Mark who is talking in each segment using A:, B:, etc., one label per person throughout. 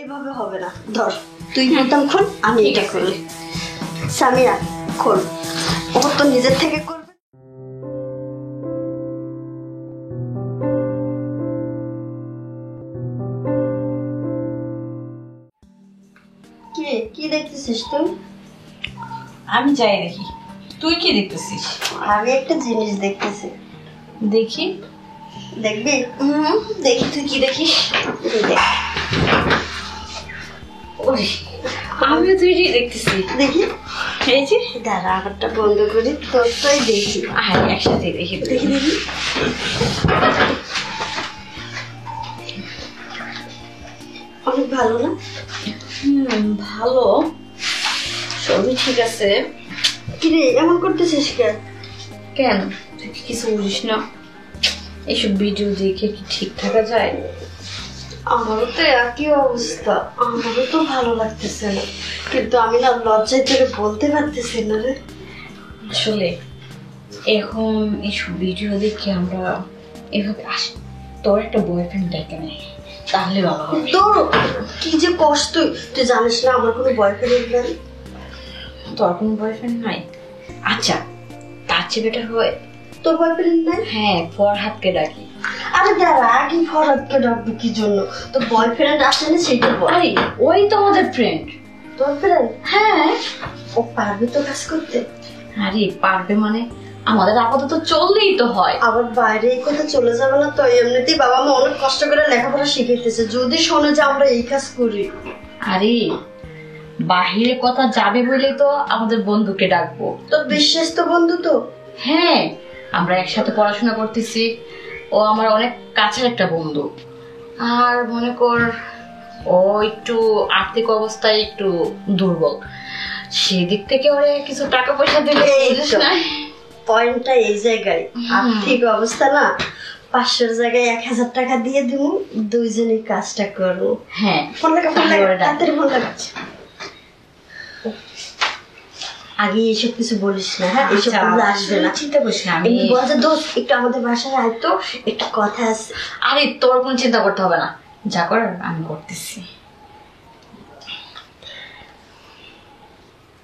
A: এভাবে হবে না, ধর তুই বোতাম খোল, আমি এটা খুলি। সামিয়া খোল, ও তো নিজের থেকে করবে। কি দেখতেছিস তুই?
B: আমি যাই দেখি, তুই কি দেখতেছিস?
A: আমি একটা জিনিস দেখতেছি।
B: দেখি।
A: দেখবি? দেখি, তুই কি দেখিস? দেখ।
B: আমিও তুই দেখতেছি।
A: দেখি,
B: এই যে
A: দাঁড়া আমারটা বন্ধ করি, তোরটাই দেখি।
B: একসাথে দেখি
A: দেখি দেখি। অনেক ভালো না?
B: ভালো, সবই ঠিক আছে।
A: কিরে এমন করতেছিস কেন?
B: কেন, তুই কি কিছু বুঝিস না? এইসব ভিডিও দেখে কি ঠিক থাকা যায়?
A: আমারও তো একই অবস্থা, আমারও তো ভালো লাগতেছে না, কিন্তু আমি না লজ্জায় তোরে বলতে পারতেছি না রে।
B: আসলে এখন এইসব ভিডিও দেখে আমরা এভাবে আসি, তোর একটা বয়ফ্রেন্ড ডেকে নেই তাহলে ভালো হবে।
A: তোর কি যে কষ্ট, তুই জানিস না আমার কোনো বয়ফ্রেন্ড নেই।
B: তোর কোনো বয়ফ্রেন্ড নাই? আচ্ছা, তার চেয়ে বেটার হয়
A: তোর বয়ফ্রেন্ড নাই?
B: হ্যাঁ, ফরহাদকে ডাকি।
A: আরে দাঁড়া, আগে ফরহাদকে ডাকবি কি জন্য? তোর বয়ফ্রেন্ড আসে না সেটা বল।
B: আরে ওই তো আমাদের ফ্রেন্ড।
A: তোর ফ্রেন্ড?
B: হ্যাঁ।
A: ও পারবে তো কাজ করতে?
B: আরে পারবে মানে, আমাদের আপাতত চললেই তো হয়।
A: আবার বাইরে এই কথা চলে যাবে না তো? এমনিতেই বাবা মা অনেক কষ্ট করে লেখাপড়া শিখাইতেছে, যদি শোনে যে আমরা এই কাজ করি।
B: আরে বাহিরে কথা যাবে বলেই তো আমাদের বন্ধুকে ডাকবো।
A: তোর বিশ্বস্ত বন্ধু তো?
B: হ্যাঁ, আমরা একসাথে পড়াশোনা করতেছি, ও আমার অনেক কাছের একটা বন্ধু। আর মনে কর ও একটু আর্থিক অবস্থায় একটু দুর্বল, সেদিক থেকে ওরে কিছু টাকা পয়সা দেবে।
A: পয়েন্টটা এই জায়গায়, আর্থিক অবস্থা না 500 জায়গায় 1000 টাকা দিয়ে দিব, দুইজনই কাজটা করবো।
B: হ্যাঁ,
A: ফোন লাগা, ফোন লাগা, তাড়াতাড়ি ফোন লাগা। আগে এসব কিছু বলিস না, হ্যাঁ? এসব বললে আসবে না,
B: চিন্তা করিস না। আমি
A: বল যে দোস্ত একটু আমাদের বাসায় আয় তো, একটু কথা আছে।
B: আরে তোর কোনো চিন্তা করতে হবে না, যা করার আমি করতেছি।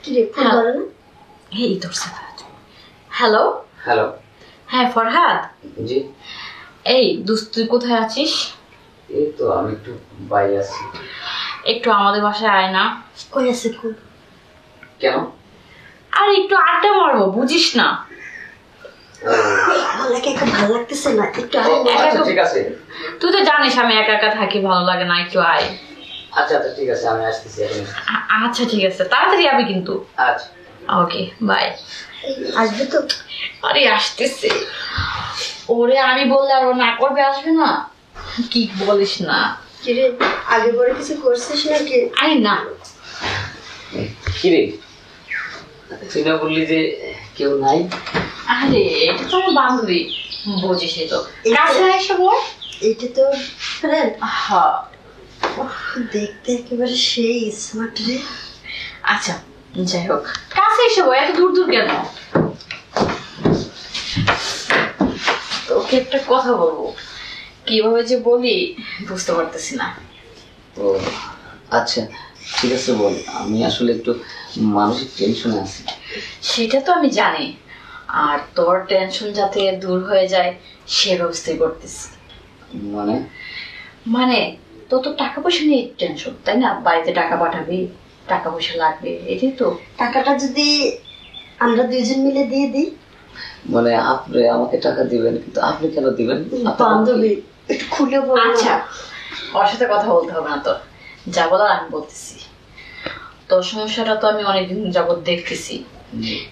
A: কি রে, ফোন ধরে না?
B: এই তোর হ্যালো।
C: হ্যালো।
B: হ্যাঁ ফরহাদ।
C: জি।
B: এই দোস্ত, তুই কোথায় আছিস?
C: এই তো আমি একটু বাইরে আছি।
B: একটু আমাদের বাসায় আয় না।
A: কই আছে কোন?
C: কেন?
B: আর একটু আড্ডা মারবো, বুঝিস না?
A: আমাকে একটু ভালো লাগতেছে না, একটু আয়।
C: আচ্ছা ঠিক আছে।
B: তুই তো জানিস আমি একা একা থাকি, ভালো লাগে না, একটু আয়।
C: আচ্ছা আচ্ছা ঠিক আছে, আমি আসতেছি এখন।
B: আচ্ছা ঠিক আছে, তাড়াতাড়ি যাবি কিন্তু।
C: আচ্ছা
B: ওকে বাই।
A: আসবে তো?
B: আরে আসতেছে। ওরে আমি বললে আর ও না করবে, আসবে না? কি বলিস না।
A: কিরে আগে পরে কিছু করছিস নাকি?
B: আরে না।
C: কিরে তুই না বললি যে কেউ নাই?
B: আরে এটা তো আমার বান্ধবী, বুঝিসই তো। কাছে এসে বল।
A: এটা তো ফ্রেন্ড।
B: হ্যাঁ,
A: দেখতে একেবারে সেই স্মার্ট রে।
B: আচ্ছা যাই হোক, কাছে এসে বল, এত দূর দূর কেন? তোকে একটা কথা বলবো, কিভাবে যে বলি বুঝতে পারতেছি না।
C: ও আচ্ছা ঠিক আছে বল, আমি আসলে একটু মানসিক টেনশনে আছি।
B: সেটা তো আমি জানি, আর তোর টেনশন যাতে দূর হয়ে যায় সে ব্যবস্থাই করতেছি।
C: মানে?
B: মানে তোর তো টাকা পয়সা নিয়ে টেনশন, তাই না? বাড়িতে টাকা পাঠাবি, টাকা পয়সা লাগবে, এটাই তো।
A: টাকাটা যদি আমরা দুইজন মিলে দিয়ে দিই?
C: মানে আপনি আমাকে টাকা দিবেন, কিন্তু আপনি কেন দিবেন?
A: বান্ধবী একটু খুলে বল।
B: আচ্ছা, ওর সাথে কথা বলতে হবে না, তোর যা বলার আমি বলতেছি। তোর সমস্যাটা তো আমি অনেকদিন যাবত দেখতেছি,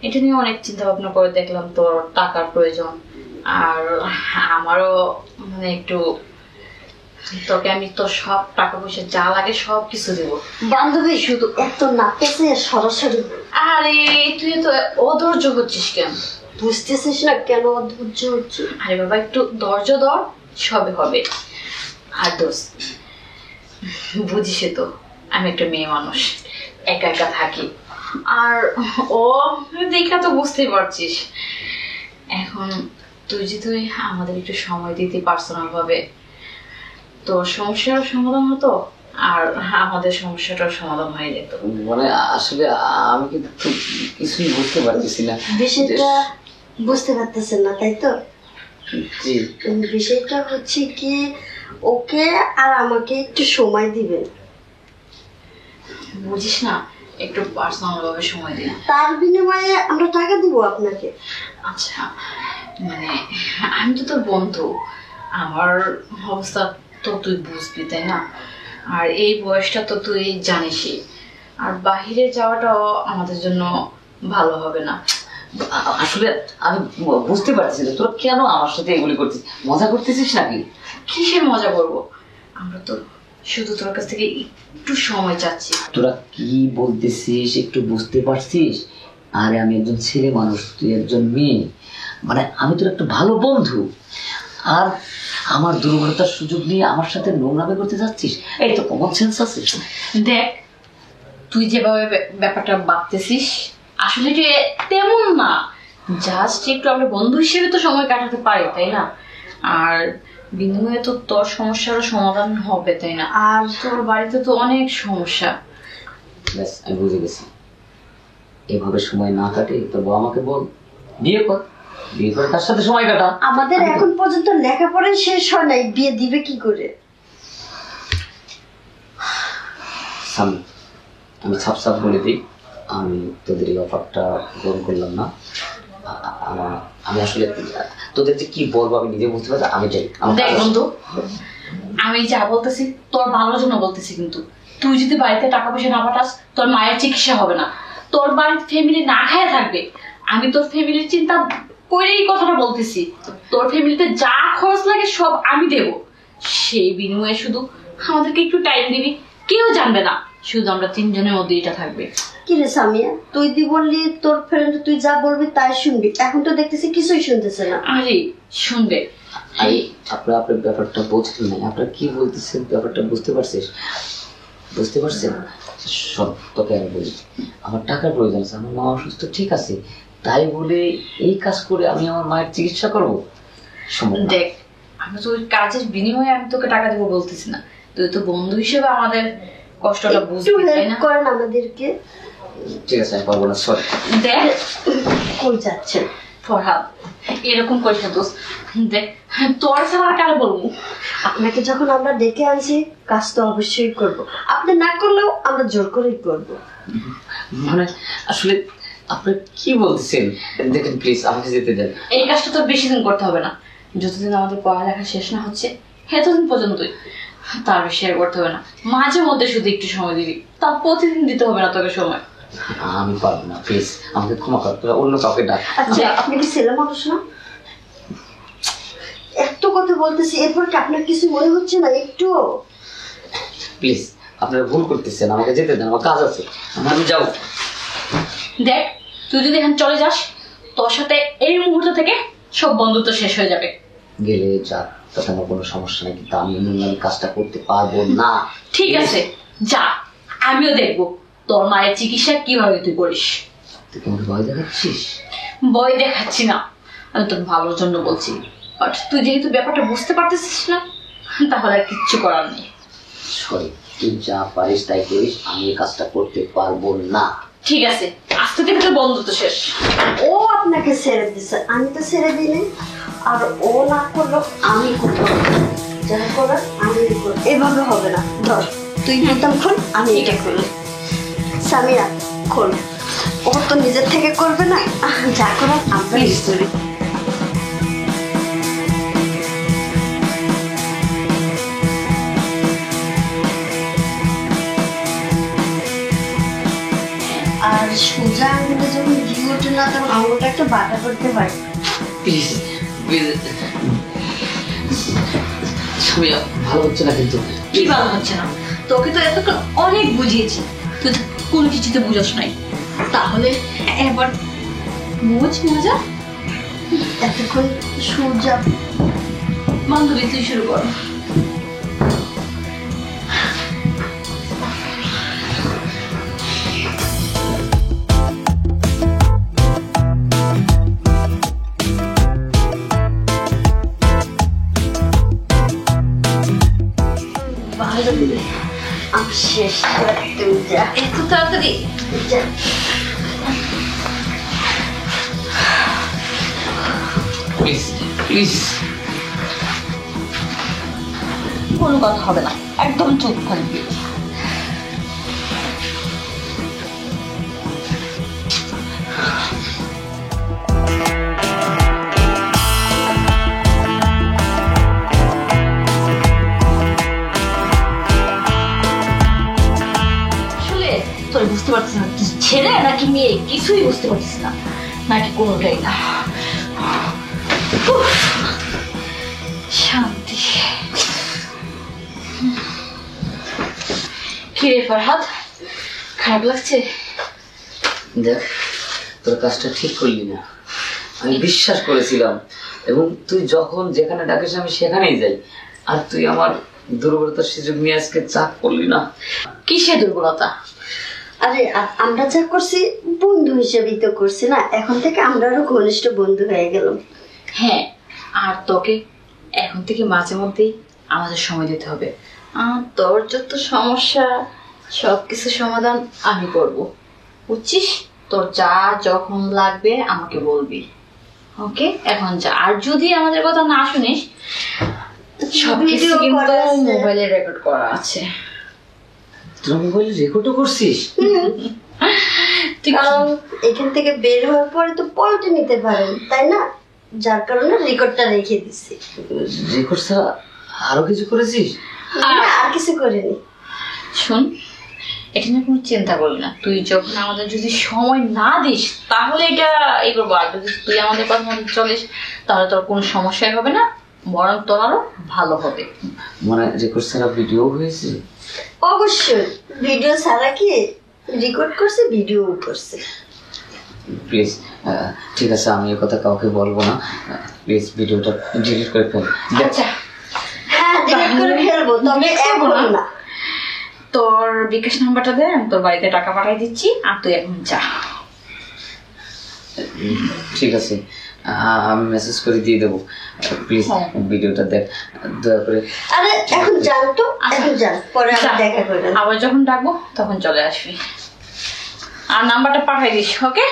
B: এটা নিয়ে অনেক চিন্তা ভাবনা করে দেখলাম তোর টাকার প্রয়োজন, আর আমারও মানে একটু তোকে আমি তোর সব টাকা পয়সা যা লাগে সব কিছু দেব।
A: বান্ধবী শুধু এত না পেছে সরাসরি।
B: আরে তুই তো অধৈর্য হচ্ছিস কেন?
A: বুঝতেছিস না কেন অধৈর্য হচ্ছে?
B: আরে বাবা একটু ধৈর্য ধর, সবে হবে। আর দোষ বুঝিস তো আমি একটা মেয়ে মানুষ, একা একা থাকি, আর ও দেখা তো বুঝতেই পারছিস। এখন তুই যদি আমাদের একটু সময় দিতে পার্সোনাল ভাবে, তোর সমস্যার সমাধান হতো, আর আমাদের সমস্যাটার সমাধান হয়ে যেত।
C: মানে আসলে আমি কিন্তু কিছুই বুঝতে পারতেছি না।
A: বিষয়টা বুঝতে পারতেছেন না তাই তো?
C: জি।
A: বিষয়টা হচ্ছে কি, ওকে আর আমাকে একটু সময় দিবেন।
B: বুঝিস না, একটু পার্সোনাল ভাবে সময় দিন।
A: তার বিনিময়ে আমরা টাকা দিব আপনাকে।
B: আচ্ছা, মানে আমি তো তোর বন্ধু, আমার অবস্থা তো তুই বুঝবি তাই না? আর এই বয়সটা তো তুই জানিসই, আর বাহিরে যাওয়াটাও আমাদের জন্য ভালো হবে না।
C: আসলে আমি বুঝতে পারছি না তোরা কেন আমার সাথে এগুলি করছিস, মজা করতেছিস নাকি?
B: কিসের মজা করবো, আমরা তো শুধু তোর কাছ থেকে একটু সময় চাচ্ছি।
C: তোরা কি বলতেছিস একটু বুঝতে পারছিস? আরে আমি একজন ছেলে মানুষ, তুই একজন মেয়ে, মানে আমি তোর একটা ভালো বন্ধু, আর আমার দুর্বলতার সুযোগ নিয়ে আমার সাথে নোংরামি করতে যাচ্ছিস? এই তো কমন সেন্স আছে?
B: দেখ, তুই যেভাবে ব্যাপারটা ভাবতেছিস আসলে যে তেমন না, জাস্ট একটু আমরা বন্ধু হিসেবে তো সময় কাটাতে পারি তাই না? আর বিনিময়ে তো তোর সমস্যারও সমাধান হবে তাই না? আর তোর বাড়িতে তো অনেক সমস্যা।
C: ব্যাস আমি বুঝে গেছি, এভাবে সময় না কাটে তোর বাবা আমাকে বল বিয়ে কর, বিয়ে করে তার সাথে সময় কাটা।
A: আমাদের এখন পর্যন্ত লেখাপড়া শেষ হয় নাই, বিয়ে দিবে কি করে?
C: সামনে আমি ছাপ ছাপ বলে দিই, আমি তোদের এই অফারটা গ্রহণ করলাম না। আমি আসলে তোদের যে কি বলবো আমি নিজে বুঝতে পারছি। আমি চাই
B: দেখ বন্ধু, আমি যা বলতেছি তোর ভালোর জন্য বলতেছি, কিন্তু তুই যদি বাড়িতে টাকা পয়সা না পাঠাস তোর মায়ের চিকিৎসা হবে না, তোর বাড়ির ফ্যামিলি না খায় থাকবে। আমি তোর ফ্যামিলির চিন্তা করে এই কথাটা বলতেছি। তোর ফ্যামিলিতে যা খরচ লাগে সব আমি দেব, সেই বিনিময়ে শুধু আমাদেরকে একটু টাইম দিবি, কেউ জানবে না, শুধু আমরা তিনজনের মধ্যে এটা থাকবে।
A: কি রে সামিয়া, তুই দি বললি তোর ফ্রেন্ড তুই যা বলবি তাই শুনবি, এখন তো দেখতেছি কিছুই শুনতেছে না।
B: আরে শুনবে,
C: আপনার ব্যাপারটা বুঝলেন না, আপনার কি বলতেছেন ব্যাপারটা বুঝতে পারছিস? বুঝতে পারছেন? সব তোকে আমি বলি, আমার টাকার প্রয়োজন আছে, আমার মা অসুস্থ ঠিক আছে, তাই বলে এই কাজ করে আমি আমার মায়ের চিকিৎসা করবো?
B: দেখ, আমি তো কাজের বিনিময়ে আমি তোকে টাকা দেবো বলতেছি না, তুই তো বন্ধু হিসেবে আমাদের কষ্টটা বুঝবি তাই না?
A: করেন আমাদেরকে।
C: ঠিক আছে আমি পারবো না, সরি।
B: দেখ
A: কই যাচ্ছেন
B: ফরহাদ, এরকম করিস না দোস্ত। দেখ তোর ছাড়া কার বলবো?
A: আপনাকে যখন আমরা ডেকে আনছি কাজ তো অবশ্যই করব, আপনি না করলেও আমরা জোর করেই করব।
C: মানে আসলে আপনি কি বলছেন? দেখেন প্লিজ আমাকে যেতে দেন।
B: এই কাজটা তো বেশি দিন করতে হবে না, যতদিন আমাদের পড়ালেখা শেষ না হচ্ছে এতদিন পর্যন্তই, তার বেশি আর করতে হবে না। মাঝে মধ্যে শুধু একটু সময় দিবি, তা প্রতিদিন দিতে হবে না তোকে সময়।
C: আমি পারবো না, প্লিজ আমাকে ক্ষমা কর, তোরা অন্য কাউকে ডাক।
A: আচ্ছা আপনি কি ছেলে মানুষ না? এত কথা বলতেছি এরপর কি আপনার কিছু মনে হচ্ছে না একটু?
C: প্লিজ আপনারা ভুল করতেছেন, আমাকে যেতে দেন, আমার কাজ আছে, আমি যাও।
B: দেখ, তুই যদি এখানে চলে যাস তোর সাথে এই মুহূর্ত থেকে সব বন্ধুত্ব শেষ হয়ে যাবে।
C: গেলে যা, তাতে আমার কোনো সমস্যা নেই, কিন্তু আমি এই কাজটা করতে পারবো না।
B: ঠিক আছে যা, আমিও দেখবো তোর মায়ের চিকিৎসা কিভাবে তুই করিস।
C: তুই কি আমাকে ভয় দেখাচ্ছিস?
B: ভয় দেখাচ্ছি না, আমি তোর ভালোর জন্য বলছি। বাট তুই যেহেতু ব্যাপারটা বুঝতে পারতেছিস না, তাহলে আর কিচ্ছু করার নেই।
C: সরি, তুই যা পারিস তাই করিস, আমি এই কাজটা করতে পারবো না।
B: ঠিক আছে, আজকে থেকে তোর বন্ধুত্ব শেষ।
A: ও আপনাকে ছেড়ে দিচ্ছে, আমি তো ছেড়ে দিই, আর ও না করলো আমি করবো, যা করার আমি করবো। এভাবে হবে না, ধর তুই বোতাম খোল, আমি এটা খুলি। সামিরা খোল, ও তো নিজের থেকে করবে না, যা করার আমরা করি। আর সোজা আঙুলে যখন ঘি ওঠে না তখন আঙুলটা একটু বাটা করতে পারি।
C: প্লিজ ভালো হচ্ছে না কিন্তু।
B: কি ভালো হচ্ছে না? তোকে তো এতক্ষণ অনেক বুঝিয়েছি, তুই তো কোনো কিছুতে বুঝাস নাই। তাহলে এবার বুঝ মজা।
A: এতক্ষণ সোজা
B: বান্ধবী তুই শুরু কর।
A: তুমি যা
B: এত তাড়াতাড়ি?
A: যা।
C: Please please.
B: কোনো কথা হবে না, একদম চুপ থাকবি। আসলে তোর বুঝতে পারছিস না তুই ছেলে নাকি মেয়ে, কিছুই বুঝতে পারছিস না, নাকি কোনোটাই না। উফ, শান্তি। কি রে ফরহাদ, খারাপ লাগছে?
C: দেখ, তোর কাজটা ঠিক করলি না। আমি বিশ্বাস করেছিলাম, এবং তুই যখন যেখানে ডাকিস আমি সেখানেই যাই, আর তুই আমার দুর্বলতার সুযোগ নিয়ে আজকে চাপ করলি না।
B: কিসে দুর্বলতা?
A: আরে আমরা যা করছি বন্ধু হিসেবেই তো করছি না, এখন থেকে আমরা আরো ঘনিষ্ঠ বন্ধু হয়ে গেলাম।
B: হ্যাঁ, আর তোকে এখন থেকে মাঝে মধ্যেই আমাদের সময় দিতে হবে। আর তোর যত সমস্যা সবকিছু সমাধান আমি করব, বুঝছিস? তোর যা যখন লাগবে আমাকে বলবি, ওকে? এখন যা। আর যদি আমাদের কথা না শুনিস, সবকিছু
A: ভিডিও
B: কিন্তু
A: করা আছে।
B: মোবাইলে রেকর্ড করা আছে।
C: তুই মোবাইলে রেকর্ডও করছিস?
B: তুই
A: কারণ এখান থেকে বের হওয়ার পরে তো পল্টে নিতে পারেন, তাই না? যার কারণে রেকর্ডটা রেখে দিচ্ছি।
C: রেকর্ড ছাড়া আরো কিছু করেছিস?
A: আর কিছু করিনি।
B: শোন, এটা নিয়ে কোনো চিন্তা করবি না। তুই যখন আমাদের যদি সময় না দিস তাহলে এটা এই করবো, আর যদি তুই আমাদের কথা মতো চলিস তাহলে তোর কোনো সমস্যাই হবে না, বরং তোর আরো ভালো হবে।
C: মানে রেকর্ড ছাড়া ভিডিও হয়েছে?
A: অবশ্যই ভিডিও ছাড়া কি রেকর্ড করছে, ভিডিও করছে।
C: প্লিজ, ঠিক আছে, আমি এ কথা কাউকে বলবো না। প্লিজ ভিডিওটা ডিলিট করে ফেল।
B: আচ্ছা,
A: হ্যাঁ ডিলিট করে ফেলবো, তবে এখন না।
B: তোর বিকাশ নাম্বারটা দে, আমি তোর বাড়িতে টাকা পাঠিয়ে দিচ্ছি, আর তুই এখন যা।
C: ঠিক আছে, আমি মেসেজ করে দিয়ে দেবো। প্লিজ
B: হ্যাঁ।
C: ভিডিওটা দেখ দয়া করে।
A: আরে এখন যান তো, এখন যান, পরে আবার
B: যা।
A: দেখা করবেন।
B: আবার যখন ডাকবো তখন চলে আসবি, আর নাম্বারটা পাঠিয়ে দিস, ওকে?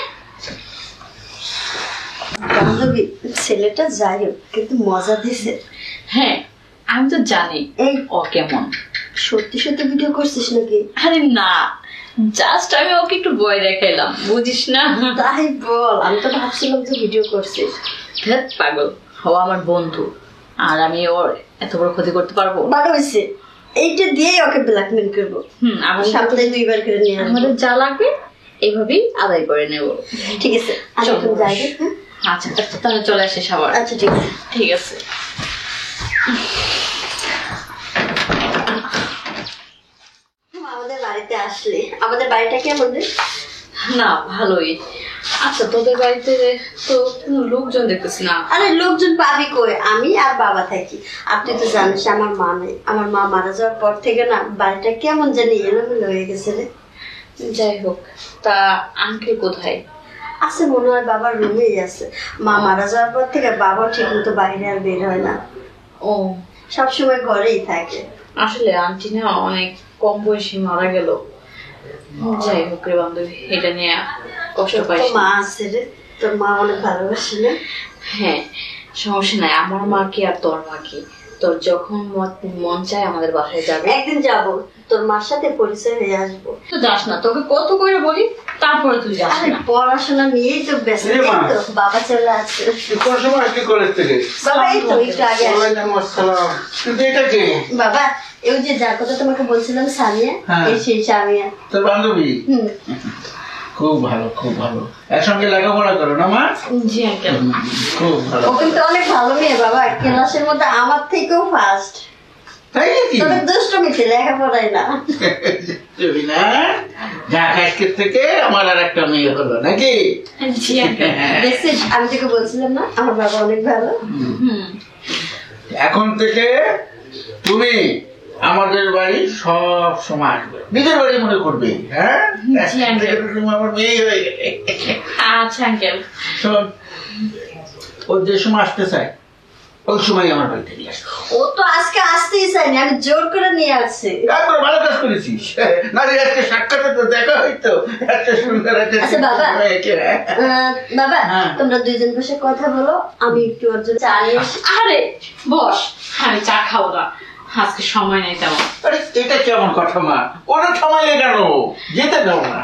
A: বান্ধবী ছেলেটা যাই হোক, কিন্তু মজা দিছে।
B: হ্যাঁ, আমি তো জানি
A: এই
B: ও কেমন।
A: সত্যি সত্যি ভিডিও করছিস নাকি?
B: আরে না, জাস্ট আমি ওকে একটু ভয় দেখাইলাম, বুঝিস না?
A: তাই বল, আমি তো ভাবছিলাম যে ভিডিও করছিস।
B: ধ্যাৎ পাগল, ও আমার বন্ধু, আর আমি ওর এত বড় ক্ষতি করতে পারবো?
A: ভালো হয়েছে, এইটা দিয়েই ওকে ব্ল্যাকমেল করবো।
B: আমার
A: সপ্তাহে 2 বার করে নিয়ে আসবো।
B: আমাদের যা লাগবে এইভাবেই আদায় করে নেব।
A: ঠিক আছে, আমি
B: চল।
A: এখন যাই। হ্যাঁ?
B: আচ্ছা, তাহলে চলে আসিস আবার।
A: আচ্ছা ঠিক আছে।
B: ঠিক আছে।
A: আমাদের বাড়িতে আসলে, আমাদের বাড়িটা কেমন রে?
B: না, ভালোই। আচ্ছা, তোদের বাড়িতে তো কোনো লোকজন দেখতেছি না।
A: আরে লোকজন পাবি কই, আমি আর বাবা থাকি। আর তুই তো জানিস আমার মা নেই, আমার মা মারা যাওয়ার পর থেকে না বাড়িটা কেমন জানি এলোমেলো হয়ে গেছে রে।
B: যাই হোক, তা আঙ্কেল কোথায়?
A: আছে মনে হয় বাবার রুমেই আছে। মা মারা যাওয়ার পর থেকে বাবা ঠিক মতো বাইরে আর বের হয় না,
B: ও,
A: সবসময় ঘরেই থাকে।
B: আসলে আন্টি না অনেক কম বয়সে মারা গেল। যাই হোক রে বান্ধবী, এটা নিয়ে কষ্ট
A: তোর
B: পাইস
A: তো
B: না।
A: মা আছে রে, তোর মা অনেক ভালোবাসি না?
B: হ্যাঁ, সমস্যা নাই। আমার মা কি আর তোর মা কি, তোর যখন মন চায় আমাদের বাসায় যাবে।
A: একদিন যাব, তোর মার সাথে পরিচয় হয়ে আসবো।
B: তুই যাস না, তোকে কত করে বলি, তারপরে তুই যাস
A: আরে
B: না।
A: পড়াশোনা নিয়েই তো ব্যস্ত।
D: এ মা।
A: এই তো বাবা চলে আসছে।
D: কোন সময় আসলি কলেজ থেকে?
A: বাবা এই তো একটু আগে আসছে।
D: ওয়ালাইকুম আসসালাম। কিন্তু এটা কে?
A: বাবা এই যে যার কথা তোমাকে বলছিলাম সামিয়া,
D: হ্যাঁ।
A: এই সেই সামিয়া।
D: তোর বান্ধবী?
A: হুম।
D: খুব ভালো, খুব ভালো। একসঙ্গে লেখাপড়া করো না মা?
B: জি আঙ্কেল।
D: খুব ভালো।
A: ও কিন্তু অনেক ভালো মেয়ে বাবা, ক্লাসের মধ্যে আমার থেকেও ফার্স্ট।
D: তাই নাকি?
A: তবে দুষ্টমিতে লেখাপড়ায় না।
D: তুমি না ঢাকা আজকের থেকে আমার আর একটা মেয়ে হলো নাকি?
B: জি আঙ্কেল।
A: দেখছিস আমি তোকে বলছিলাম না আমার বাবা অনেক ভালো।
B: হুম।
D: এখন থেকে তুমি আমাদের বাড়ি সব সময় আসবে, নিজের বাড়ি মনে করবে। হ্যাঁ,
B: জি, আঙ্কেল।
D: এখন থেকে তুমি আমার মেয়ে হয়ে গেলে।
B: আচ্ছা আঙ্কেল।
D: শোন, ওর যে সময় আসতে চায় ওই সময় আমার বাড়িতে নিয়ে আসবো।
A: ও তো আজকে আসতেই চাইনি, আমি জোর করে নিয়ে আসছি।
D: তারপর ভালো কাজ করেছিস, নাহলে আজকে সাক্ষাৎ তো দেখা হইতো। এত সুন্দর একটা
A: আচ্ছা বাবা,
D: মেয়েকে।
A: বাবা
D: হ্যাঁ।
A: তোমরা দুইজন বসে কথা বলো, আমি একটু ওর জন্য চা নিয়ে আসি।
B: আরে বস, আমি চা খাবো না, আজকে সময় নেই তেমন।
D: আরে এটা কেমন কথা মা, ওরা থামাইলে কেন, যেতে দাও না।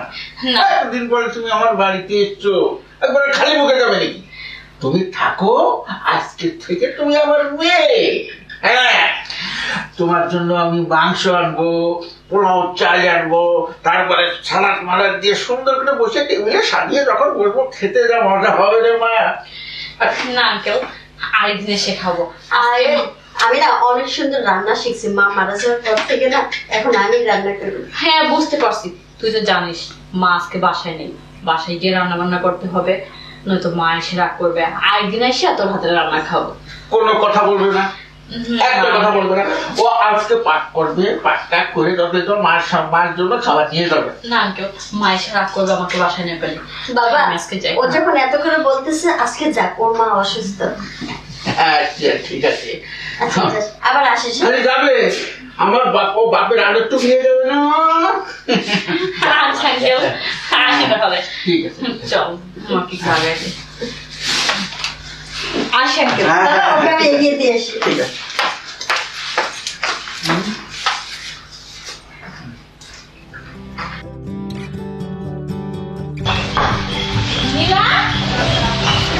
B: না।
D: এতদিন পরে তুমি আমার বাড়িতে এসছো, একবারে খালি মুখে যাবে নাকি? তুমি থাকো, আজকে থেকে তুমি আমার মেয়ে। হ্যাঁ, তোমার জন্য আমি মাংস আনবো, পোলাও চাল আনবো, তারপরে সালাদ মালাদ দিয়ে সুন্দর করে বসে টেবিলে সাজিয়ে যখন বসবো, খেতে যা মজা হবে রে মা।
B: না আঙ্কেল, আরেকদিন এসে খাবো।
A: আর আমি না অনেক সুন্দর রান্না শিখছি, মা মারা যাওয়ার পর থেকে না, এখন আমি রান্না করি।
B: হ্যাঁ বুঝতে পারছি, তুই তো জানিস মা আজকে বাসায় নেই, বাসায় গিয়ে রান্না বান্না করতে হবে, নয়তো মা এসে রাগ করবে। আরেকদিন এসে তোর হাতের রান্না খাবো।
D: কোনো কথা বলবে না, একটা কথা বলবে না। ও আজকে পাক করবে, পাকটা করে তবে তো মার জন্য খাবার নিয়ে যাবে।
B: না আঙ্কেল, মা এসে রাগ করবে আমাকে বাসায় নিয়ে গেলে।
A: বাবা
B: আমি আজকে যাই।
A: ও যখন এত করে বলতেছে আজকে যাক, ওর মা অসুস্থ।
D: আচ্ছা ঠিক আছে,
A: আচ্ছা যাস, আবার আসিস।
D: আরে যাবে, আমার ও বাপের আদর তো নিয়ে যাবে না।
B: আচ্ছা আঙ্কেল, আসি তাহলে।
D: ঠিক আছে,
B: চল, আমাকে খাওয়াবে। আসি আঙ্কেল।
A: দাদা, ওকে আমি এগিয়ে দিয়ে আসি।
D: ঠিক আছে।
B: নীলা,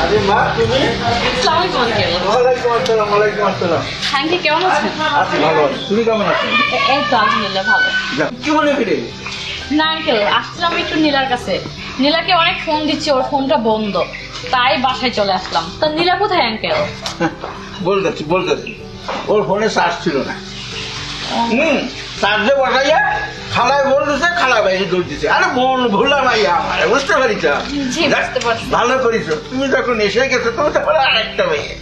D: আরে মা তুমি?
B: আসসালামু আলাইকুম আঙ্কেল।
D: ওয়ালাইকুম আসসালাম। ওয়ালাইকুম আসসালাম।
B: আঙ্কেল কেমন আছেন?
D: আছি ভালো আছি, তুমি কেমন আছো?
B: এই তো আলহামদুলিল্লাহ ভালো।
D: কি মনে ফিরে?
B: না আঙ্কেল, আসলাম একটু নীলার কাছে। নীলাকে অনেক ফোন দিচ্ছি, ওর ফোনটা বন্ধ, তাই বাসায় চলে আসলাম। তা নীলা কোথায় আঙ্কেল?
D: বলতেছি ওর ফোনে চার্জ ছিল না। চার্জে বসাইয়া খালায় বলতেছে, খালা বাইরে দৌড় দিছে। আরে বোন ভুলা ভাই আমার, বুঝতে পারিস?
B: জি, বুঝতে পারছি।
D: ভালো করিস, তুমি যখন এসে গেছো তুমি তো বলে আরেকটা মেয়ে।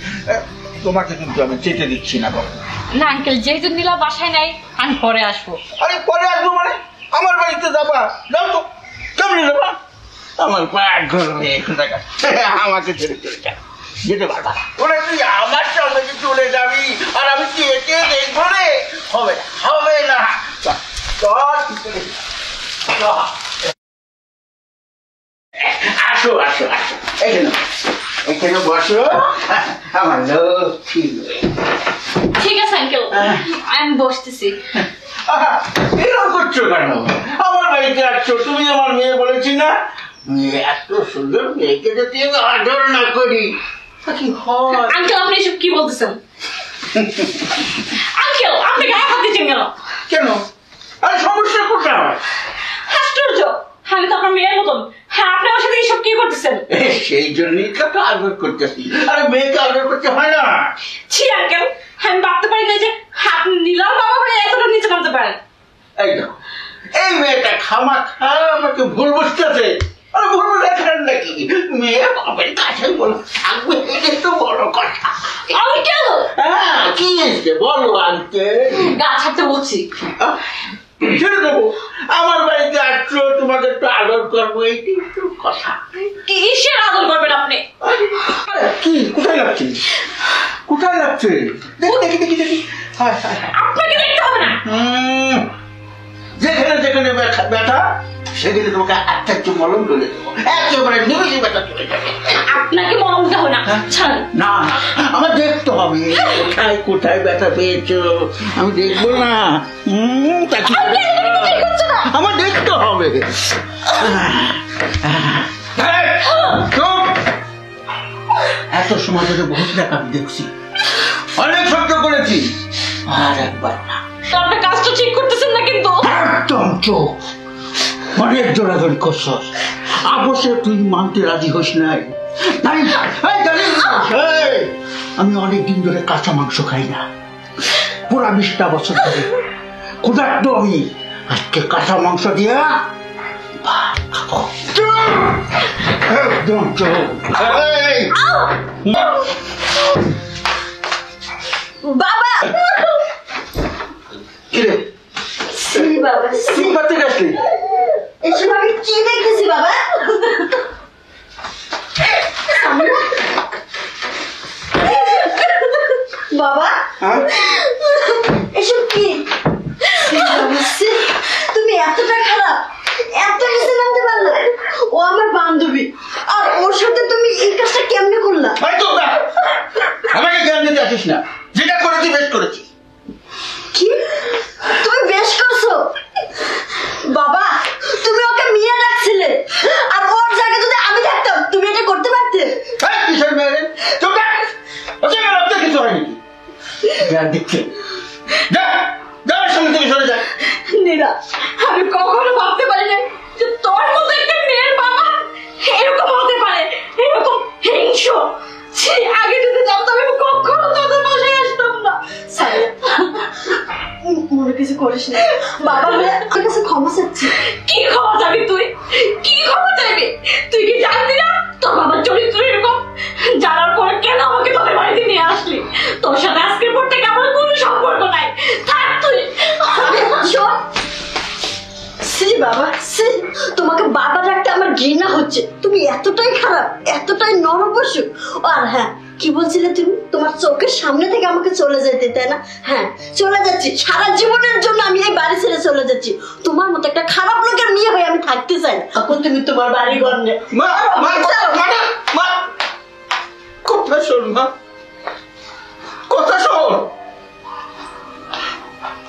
D: তোমাকে কিন্তু আমি চেটে দিচ্ছি না বাবা।
B: না আঙ্কেল, যেহেতু নীলা বাসায় নাই, আমি পরে আসবো।
D: আরে পরে আসবো মানে? আমার বাড়িতে যাবা, যাও তো, কেমনি যাবা? আমার পাক ঘরে আমাকে ছেড়ে চলে যা, যেতে পারবা না। ওরা তুই আমার সঙ্গে চলে যাবি আর আমি চেটে দেখবো রে? হবে না, হবে না। চল, চল, চল। আসো আসো আসো, এখানে এখানে বসো আমার লক্ষ্মী।
B: ঠিক আছে আঙ্কেল, আমি বসতেছি।
D: এরকম করছো কেন? আমার বাড়িতে আসছো, তুমি আমার মেয়ে বলেছি না? এত সুন্দর মেয়েকে যদি আমি আদর না করি তা কি হয়?
B: আঙ্কেল আপনি এসব কি বলতেছেন? আঙ্কেল আপনি গায়ে হাত দিচ্ছেন কেন?
D: কেন? আরে সমস্যা কোথায়?
B: আশ্চর্য, আমি তো আপনার মেয়ের মতন। হ্যাঁ, আপনি আমার সাথে এইসব কি করতেছেন?
D: সেই জন্যই তো আদর করতেছি। আরে মেয়েকে আদর করতে হয় না?
B: ছি আঙ্কেল, আমি ভাবতে পারি না যে আপনি নীলার বাবা হয়ে এতটা নিচে নামতে পারেন।
D: এই দেখো, এই মেয়েটা খামাখা আমাকে ভুল বুঝতেছে। আরে ভুল দেখার নাকি? মেয়ে বাবার কাছে বলো থাকবে, এটাই তো বড় কথা।
B: আঙ্কেল,
D: হ্যাঁ, কি হয়েছে বলো আঙ্কেল?
B: গা ছাড়তে বলছি।
D: ছেড়ে দেবো, আমার বাড়িতে আসছো, তোমাকে একটু আদর করবো, এইটাই তো কথা।
B: কিসের আদর করবেন আপনি?
D: আরে, কি কোথায় লাগছে? কোথায় লাগছে? দেখি দেখি দেখি দেখি। হায় হায় হায়।
B: আপনাকে দেখতে হবে না।
D: যেখানে যেখানে ব্যথা সেখানে তোমাকে একটা একটু মলম তুলে দেবো, একেবারে নিমেষে ব্যথা চলে যাবে।
B: আপনাকে মলম দিতে হবে না, ছাড়েন।
D: না, আমার দেখতে হবে কোথায় কোথায় ব্যথা পেয়েছো, আমি দেখবো না? তা কি হবে? আমার দেখতে হবে। চুপ! এত সময় ধরে বহুত দেখা আমি দেখছি, অনেক সহ্য করেছি, আর একবার না।
B: তো আপনি কাজটা ঠিক করতেছেন না কিন্তু।
D: একদম চোখ, অনেক জোরাজোরি করছস, অবশ্যই তুই মানতে রাজি হইস নাই। আমি অনেকদিন ধরে কাঁচা মাংস খাই না, পুরা 20টা বছর ধরে ক্ষুধার্ত আমি। আজকে কাঁচা মাংস দিয়া ভাত খাবো। একদম চোখ।
A: বাবা,
D: কিরে
A: সি বাবা, সি।
D: তুই করতে গেছলি?
A: এসব আমি কি দেখতেছি বাবা? খারাপ, এত নিচে নামতে পারলো? ও আমার বান্ধবী, আর ওর সাথে তুমি এই কাজটা কেমনে করলা?
D: ভাই তো না, আমাকে জ্ঞান দিতে আসিস না, যেটা করেছি বেশ করেছি।
A: কি তুমি বেশ করছো? বাবা, তুমি ওকে মিয়া ডাকছিলে, আর ওর জায়গায় যদি আমি থাকতাম তুমি এটা করতে পারতে?
D: এই কিসের মেয়ে রে? চুপ থাক, ওকে রক্ত কিছু হয় নাকি? জ্ঞান দিচ্ছে, যা যা আমার সামনে থেকে সরে যা।
B: নীরা, আমি কখনো ভাবতে পারি না যে তোর মতো একটা মেয়ের বাবা এরকম হতে পারে, এরকম হিংস্র। ছি, আগে যদি জানতাম আমি কখনো তোদের বাসায় আসতাম না।
A: সামিয়া, মনে কিছু করিস না, বাবা হয়ে আমার কাছে ক্ষমা চাচ্ছি।
B: কি ক্ষমা চাবি তুই? কি ক্ষমা চাইবি? তুই কি জানতি না তোর বাবার চরিত্র এরকম? জানার পর কেন আমাকে তোদের বাড়িতে নিয়ে আসলি? তোর সাথে আজকের পর থেকে আমার কোনো সম্পর্ক নাই, থাক তুই।
A: শোন, সি বাবা সি, তোমাকে বাবা ডাকতে আমার ঘৃণা হচ্ছে। তুমি এতটাই খারাপ, এতটাই নরপশু। আর হ্যাঁ, কি বলছিলে তুমি? তোমার চোখের সামনে থেকে আমাকে চলে যেতে, তাই না? হ্যাঁ, চলে যাচ্ছি, সারা জীবনের জন্য আমি এই বাড়ি ছেড়ে চলে যাচ্ছি। তোমার মতো একটা খারাপ লোকের মেয়ে হয়ে আমি থাকতে চাই না। এখন তুমি তোমার বাড়ি ঘর নে।
D: মা মা মা, কথা শোন মা, কথা শোন।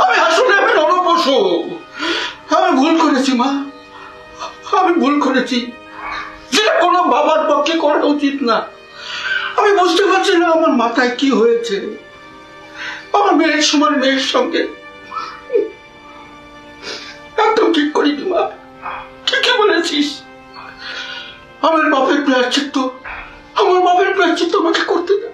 D: আমি আসলে আমি নরপশু, আমি ভুল করেছি মা, আমি ভুল করেছি, যেটা কোনো বাবার পক্ষে করা উচিত না। আমি বুঝতে পারছি না আমার মাথায় কি হয়েছে। আমার মেয়ের সময় মেয়ের সঙ্গে একদম ঠিক করিনি মা, ঠিকই বলেছিস। আমার বাপের প্রায়শ্চিত্ত আমাকে করতে দে।